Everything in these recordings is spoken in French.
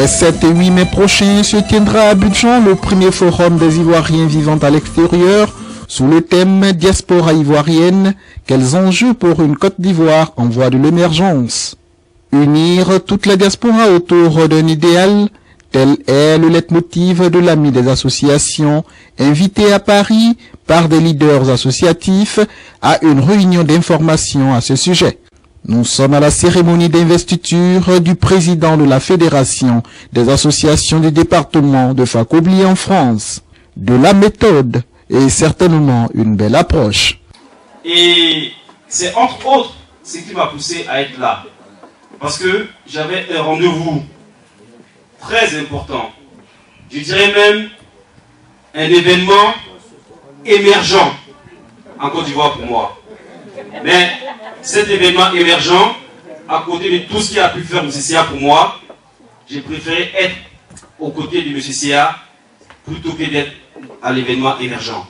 Les 7 et 8 mai prochains se tiendra à Abidjan le premier forum des Ivoiriens vivant à l'extérieur sous le thème Diaspora ivoirienne, quels enjeux pour une Côte d'Ivoire en voie de l'émergence. Unir toute la diaspora autour d'un idéal, tel est le leitmotiv de l'Ami des associations, invité à Paris par des leaders associatifs à une réunion d'information à ce sujet. Nous sommes à la cérémonie d'investiture du président de la Fédération des associations du département de Fakobli en France. De la méthode et certainement une belle approche. Et c'est entre autres ce qui m'a poussé à être là. Parce que j'avais un rendez-vous très important. Je dirais même un événement émergent en Côte d'Ivoire pour moi. Mais cet événement émergent, à côté de tout ce qui a pu faire M. Sia pour moi, j'ai préféré être aux côtés de M. Sia plutôt que d'être à l'événement émergent.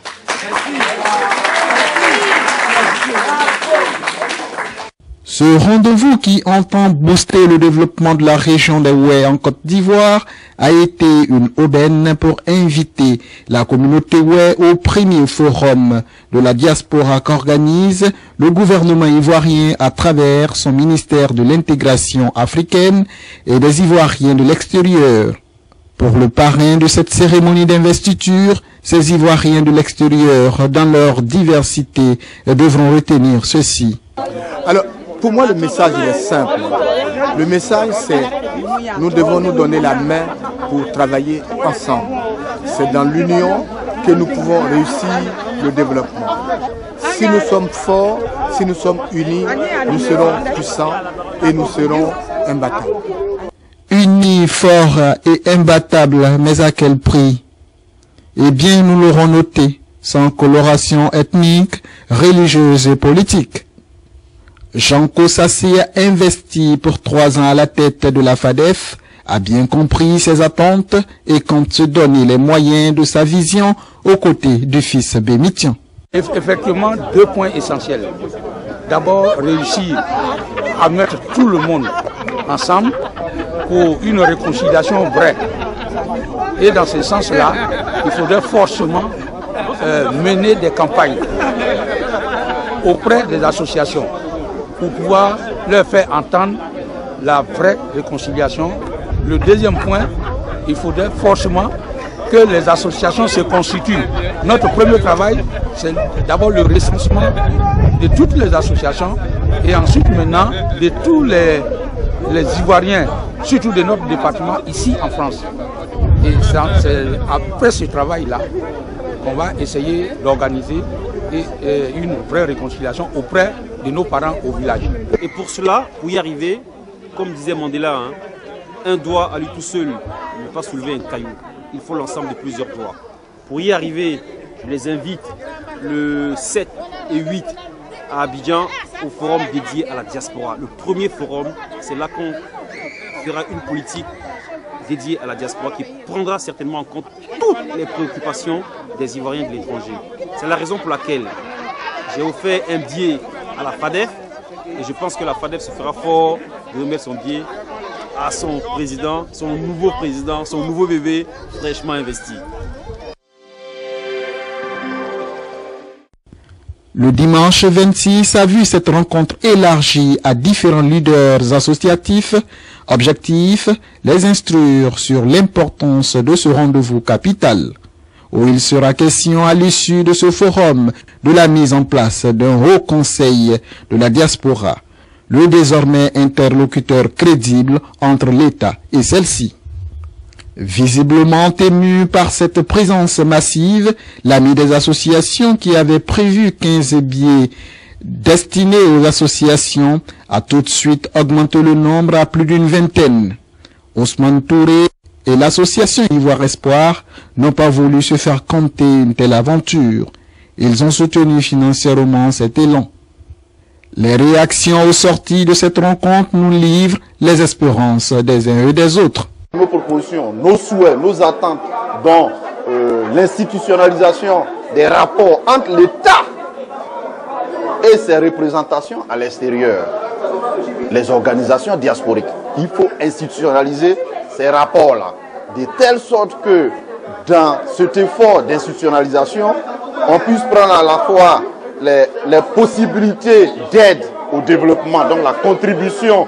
Ce rendez-vous qui entend booster le développement de la région des Oué en Côte d'Ivoire a été une aubaine pour inviter la communauté Oué au premier forum de la diaspora qu'organise le gouvernement ivoirien à travers son ministère de l'intégration africaine et des Ivoiriens de l'extérieur. Pour le parrain de cette cérémonie d'investiture, ces Ivoiriens de l'extérieur, dans leur diversité, devront retenir ceci. Alors, pour moi, le message il est simple. Le message, c'est nous devons nous donner la main pour travailler ensemble. C'est dans l'union que nous pouvons réussir le développement. Si nous sommes forts, si nous sommes unis, nous serons puissants et nous serons imbattables. Unis, forts et imbattables, mais à quel prix? Eh bien, nous l'aurons noté, sans coloration ethnique, religieuse et politique. Janko Sassé, investi pour 3 ans à la tête de la FADEF, a bien compris ses attentes et compte se donner les moyens de sa vision aux côtés du fils Bémitian. Effectivement, 2 points essentiels. D'abord, réussir à mettre tout le monde ensemble pour une réconciliation vraie. Et dans ce sens-là, il faudrait forcément mener des campagnes auprès des associations pour pouvoir leur faire entendre la vraie réconciliation. Le deuxième point, il faudrait forcément que les associations se constituent. Notre premier travail, c'est d'abord le recensement de toutes les associations et ensuite maintenant de tous les Ivoiriens, surtout de notre département ici en France. Et c'est après ce travail-là qu'on va essayer d'organiser une vraie réconciliation auprès de nos parents au village. Et pour cela, pour y arriver, comme disait Mandela, un doigt à lui tout seul ne peut pas soulever un caillou. Il faut l'ensemble de plusieurs doigts. Pour y arriver, je les invite le 7 et 8 à Abidjan au forum dédié à la diaspora. Le premier forum, c'est là qu'on fera une politique dédiée à la diaspora qui prendra certainement en compte toutes les préoccupations des Ivoiriens de l'étranger. C'est la raison pour laquelle j'ai offert un billet à la FADEF et je pense que la FADEF se fera fort de remettre son billet à son président, son nouveau bébé fraîchement investi. Le dimanche 26 a vu cette rencontre élargie à différents leaders associatifs. Objectif, les instruire sur l'importance de ce rendez-vous capital, où il sera question à l'issue de ce forum de la mise en place d'un haut conseil de la diaspora, le désormais interlocuteur crédible entre l'État et celle-ci. Visiblement ému par cette présence massive, l'Ami des associations qui avait prévu 15 billets destinés aux associations a tout de suite augmenté le nombre à plus d'une vingtaine. Ousmane Touré et l'association Ivoire Espoir n'ont pas voulu se faire compter une telle aventure. Ils ont soutenu financièrement cet élan. Les réactions aux sorties de cette rencontre nous livrent les espérances des uns et des autres. Nos propositions, nos souhaits, nos attentes dans l'institutionnalisation des rapports entre l'État et ses représentations à l'extérieur, les organisations diasporiques. Il faut institutionnaliser ces rapports-là, de telle sorte que dans cet effort d'institutionnalisation, on puisse prendre à la fois les possibilités d'aide au développement, donc la contribution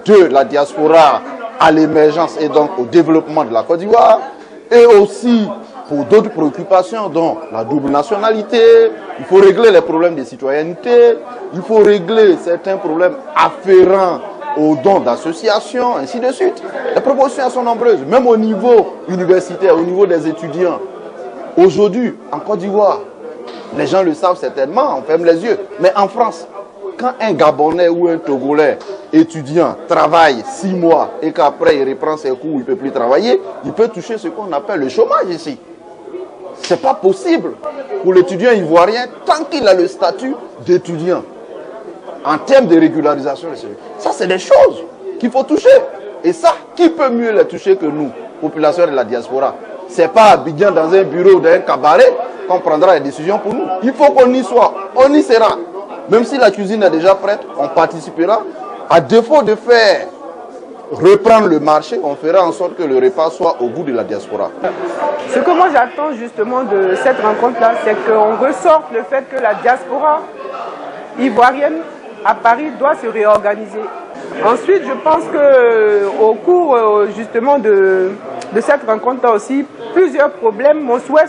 de la diaspora à l'émergence et donc au développement de la Côte d'Ivoire, et aussi pour d'autres préoccupations, dont la double nationalité, il faut régler les problèmes de citoyenneté, il faut régler certains problèmes afférents aux dons d'associations, ainsi de suite. Les propositions sont nombreuses, même au niveau universitaire, au niveau des étudiants. Aujourd'hui, en Côte d'Ivoire, les gens le savent certainement, on ferme les yeux, mais en France, quand un Gabonais ou un Togolais étudiant travaille 6 mois et qu'après il reprend ses cours, il ne peut plus travailler, il peut toucher ce qu'on appelle le chômage ici. Ce n'est pas possible pour l'étudiant ivoirien tant qu'il a le statut d'étudiant. En termes de régularisation, ça c'est des choses qu'il faut toucher. Et ça, qui peut mieux les toucher que nous, population de la diaspora? Ce n'est pas à Abidjan dans un bureau d'un cabaret qu'on prendra les décisions pour nous. Il faut qu'on y soit, on y sera. Même si la cuisine est déjà prête, on participera. À défaut de faire reprendre le marché, on fera en sorte que le repas soit au goût de la diaspora. Ce que moi j'attends justement de cette rencontre-là, c'est qu'on ressorte le fait que la diaspora ivoirienne à Paris doit se réorganiser. Ensuite, je pense qu'au cours justement de cette rencontre-là aussi, plusieurs problèmes, mon souhait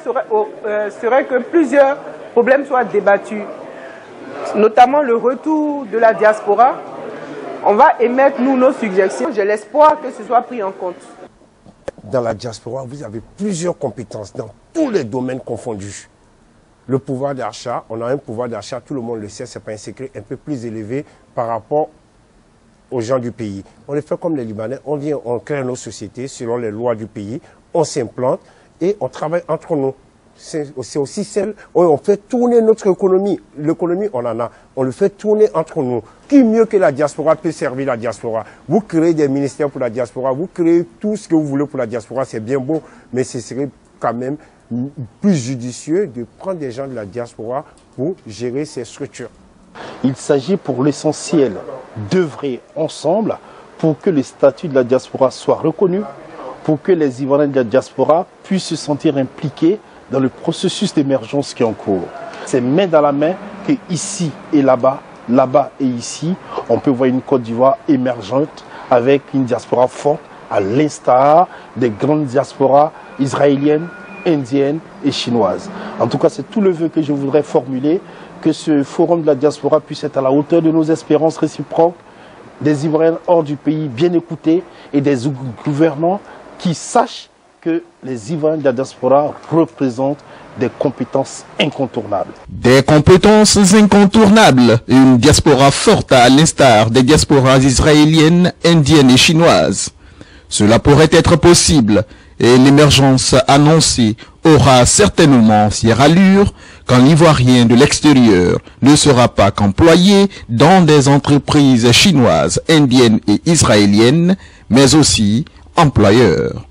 serait que plusieurs problèmes soient débattus, notamment le retour de la diaspora. On va émettre, nous, nos suggestions. J'ai l'espoir que ce soit pris en compte. Dans la diaspora, vous avez plusieurs compétences dans tous les domaines confondus. Le pouvoir d'achat, on a un pouvoir d'achat, tout le monde le sait, ce n'est pas un secret, un peu plus élevé par rapport aux gens du pays. On le fait comme les Libanais, on vient, on crée nos sociétés selon les lois du pays, on s'implante et on travaille entre nous. C'est aussi celle où on fait tourner notre économie. L'économie, on en a. On le fait tourner entre nous. Qui mieux que la diaspora peut servir la diaspora? Vous créez des ministères pour la diaspora, vous créez tout ce que vous voulez pour la diaspora, c'est bien beau, mais ce serait quand même plus judicieux de prendre des gens de la diaspora pour gérer ces structures. Il s'agit pour l'essentiel d'œuvrer ensemble pour que le statut de la diaspora soit reconnu, pour que les Ivoiriens de la diaspora puissent se sentir impliqués dans le processus d'émergence qui est en cours. C'est main dans la main que ici et là-bas, là-bas et ici, on peut voir une Côte d'Ivoire émergente avec une diaspora forte, à l'instar des grandes diasporas israéliennes, indiennes et chinoises. En tout cas, c'est tout le vœu que je voudrais formuler, que ce forum de la diaspora puisse être à la hauteur de nos espérances réciproques, des Ivoiriens hors du pays bien écoutés et des gouvernants qui sachent que les Ivoiriens de la diaspora représentent des compétences incontournables. Des compétences incontournables, une diaspora forte à l'instar des diasporas israéliennes, indiennes et chinoises. Cela pourrait être possible et l'émergence annoncée aura certainement ses rallures quand l'Ivoirien de l'extérieur ne sera pas qu'employé dans des entreprises chinoises, indiennes et israéliennes, mais aussi employeur.